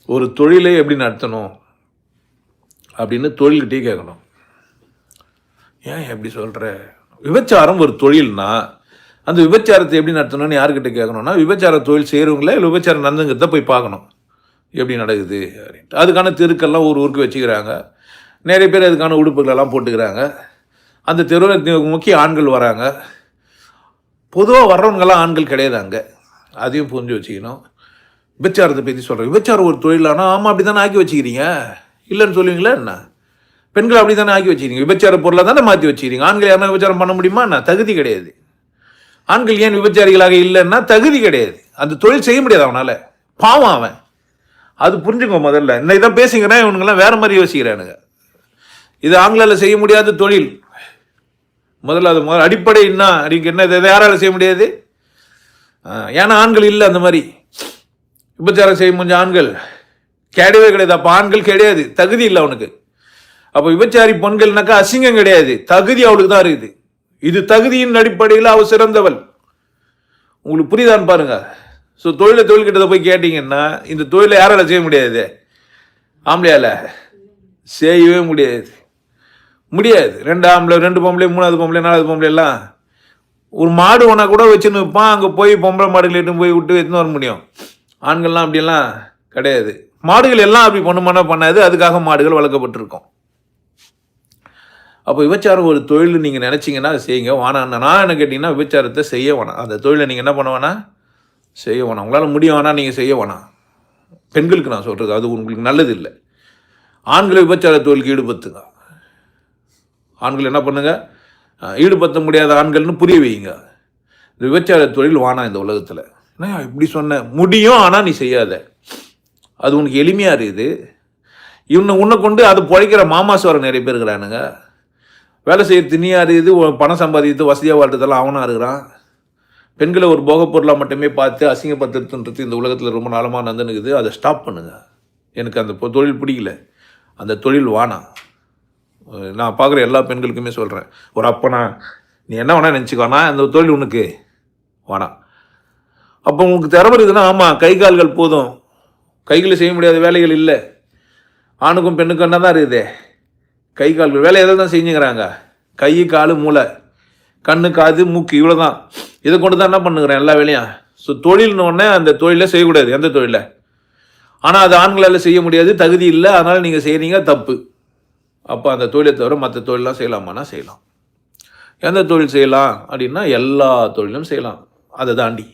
ஒரு தொழிலை எப்படி நடத்தணும் அப்படின்னு தொழில்கிட்டே கேட்கணும். ஏன் எப்படி சொல்கிற? விபச்சாரம் ஒரு தொழில்னா அந்த விபச்சாரத்தை எப்படி நடத்தணும்னு யாருக்கிட்ட கேட்கணும்னா, விபச்சார தொழில் செய்கிறவங்கள இல்லை விபச்சாரம் நடந்துங்கிறத போய் பார்க்கணும் எப்படி நடக்குது அப்படின்ட்டு. அதுக்கான தெருக்கெல்லாம் ஒரு ஊருக்கு வச்சுக்கிறாங்க. நிறைய பேர் அதுக்கான உடுப்புகளெல்லாம் போட்டுக்கிறாங்க. அந்த தெருவில் முக்கிய ஆண்கள் வராங்க. பொதுவாக வர்றவங்கெல்லாம் ஆண்கள் கிடையாது அங்கே, அதையும் புரிஞ்சு வச்சுக்கணும். விபச்சாரத்தை பற்றி சொல்கிறேன். விபச்சாரம் ஒரு தொழிலானா ஆமாம் அப்படி தானே ஆக்கி வச்சுக்கிறீங்க, இல்லைன்னு சொல்லுவீங்களா என்ன? பெண்கள் அப்படி தானே ஆக்கி வச்சுக்கிறீங்க, விபச்சார பொருளாக தானே மாற்றி வச்சுக்கிறீங்க. ஆண்கள் யாருன்னா விபச்சாரம் பண்ண முடியுமா என்ன? தகுதி கிடையாது. ஆண்கள் ஏன் விபச்சாரிகளாக இல்லைன்னா தகுதி கிடையாது, அந்த தொழில் செய்ய முடியாது அவனால், பாவம் அவன். அது புரிஞ்சுக்கோ முதல்ல. இந்த இதை பேசிங்கன்னா இவனுங்கெல்லாம் வேறு மாதிரி யோசிக்கிறானுங்க. இது ஆண்களால் செய்ய முடியாத தொழில். முதல்ல அது அடிப்படை என்ன அப்படிங்க என்ன, இதை யாரால் செய்ய முடியாது? ஏன்னா ஆண்கள் இல்லை அந்த மாதிரி விபச்சாரம் செய்ய முடிஞ்ச ஆண்கள் கிடையவே கிடையாது. அப்போ ஆண்கள் கிடையாது, தகுதி இல்லை அவனுக்கு. அப்போ விபச்சாரி பெண்கள்னாக்கா அசிங்கம் கிடையாது, தகுதி அவளுக்கு தான் இருக்குது. இது தகுதியின் அடிப்படையில் அவள் சிறந்தவள். உங்களுக்கு புரியுதான்னு பாருங்க. ஸோ தொழில்கிட்ட போய் கேட்டிங்கன்னா இந்த தொழிலை யாரால செய்ய முடியாது? ஆம்பளையால செய்யவே முடியாது. ரெண்டு ஆம்பளை, ரெண்டு பொம்பளை, மூணாவது பொம்பளை, நாலாவது பொம்பளை எல்லாம் ஒரு மாடு ஒன்றா கூட வச்சுன்னு வைப்பான். அங்கே போய் பொம்பளை மாடுகள் எட்டு போய் விட்டு எடுத்துன்னு வர முடியும். ஆண்கள்லாம் அப்படியெல்லாம் கிடையாது. மாடுகள் எல்லாம் அப்படி பண்ணாது. அதுக்காக மாடுகள் வளர்க்கப்பட்டிருக்கும். அப்போ விபச்சாரம் ஒரு தொழில் நீங்கள் நினச்சிங்கன்னா அதை செய்யுங்க. வேணாம் நான் என்ன கேட்டிங்கன்னா விபச்சாரத்தை செய்ய வேணாம். அந்த தொழிலை நீங்கள் என்ன பண்ண வேணாம், செய்ய வேணாம். உங்களால் முடியும் வேணாம், நீங்கள் செய்ய வேணாம். பெண்களுக்கு நான் சொல்கிறது அது உங்களுக்கு நல்லது இல்லை. ஆண்களை விபச்சார தொழிலுக்கு ஈடுபடுத்துங்க. ஆண்கள் என்ன பண்ணுங்க, ஈடுபடுத்த முடியாத ஆண்கள்னு புரிய வைங்க. இந்த விபச்சார தொழில் வேணாம் இந்த உலகத்தில். என்ன இப்படி சொன்ன முடியும், ஆனால் நீ செய்யாத. அது உனக்கு எளிமையாக இருக்குது. உன்னை கொண்டு அது பிழைக்கிற மாமாசுவரம் நிறைய பேர் இருக்கிறானுங்க. வேலை செய்ய திணியாக இருக்குது, பணம் சம்பாதித்து வசதியாக வாழ்றதெல்லாம் அவனாக இருக்கிறான். பெண்களை ஒரு போகப் பொருளாக மட்டுமே பார்த்து அசிங்கப்படுத்துன்றது இந்த உலகத்தில் ரொம்ப நாளமாக நடந்துனுக்குது. அதை ஸ்டாப் பண்ணுங்கள். எனக்கு அந்த தொழில் பிடிக்கல, அந்த தொழில் வேணாம். நான் பார்க்குற எல்லா பெண்களுக்குமே சொல்கிறேன், ஒரு அப்பனா நீ என்ன வேணா நினச்சிக்கோனா அந்த தொழில் உனக்கு வேணாம். அப்போ உங்களுக்கு திறமை இருக்குதுன்னா ஆமாம் கை கால்கள் போதும், கைகளை செய்ய முடியாத வேலைகள் இல்லை. ஆணுக்கும் பெண்ணுக்கும் என்ன தான் இருக்குது, கை கால்கள் வேலை எதை தான் செஞ்சுக்கிறாங்க, கை கால் மூளை கண்ணு காது மூக்கு இவ்வளோ தான். இதை கொண்டு தான் என்ன பண்ணுகிறேன் எல்லா வேலையும். ஸோ தொழில்னு ஒன்று அந்த தொழிலை செய்யக்கூடாது, எந்த தொழிலை. ஆனால் அது ஆண்களால் செய்ய முடியாது, தகுதி இல்லை, அதனால் நீங்கள் செய்கிறீங்க, தப்பு. அப்போ அந்த தொழிலை தவிர மற்ற தொழிலெலாம் செய்யலாமான்னா செய்யலாம். எந்த தொழில் செய்யலாம் அப்படின்னா எல்லா தொழிலும் செய்யலாம். அதை தாண்டி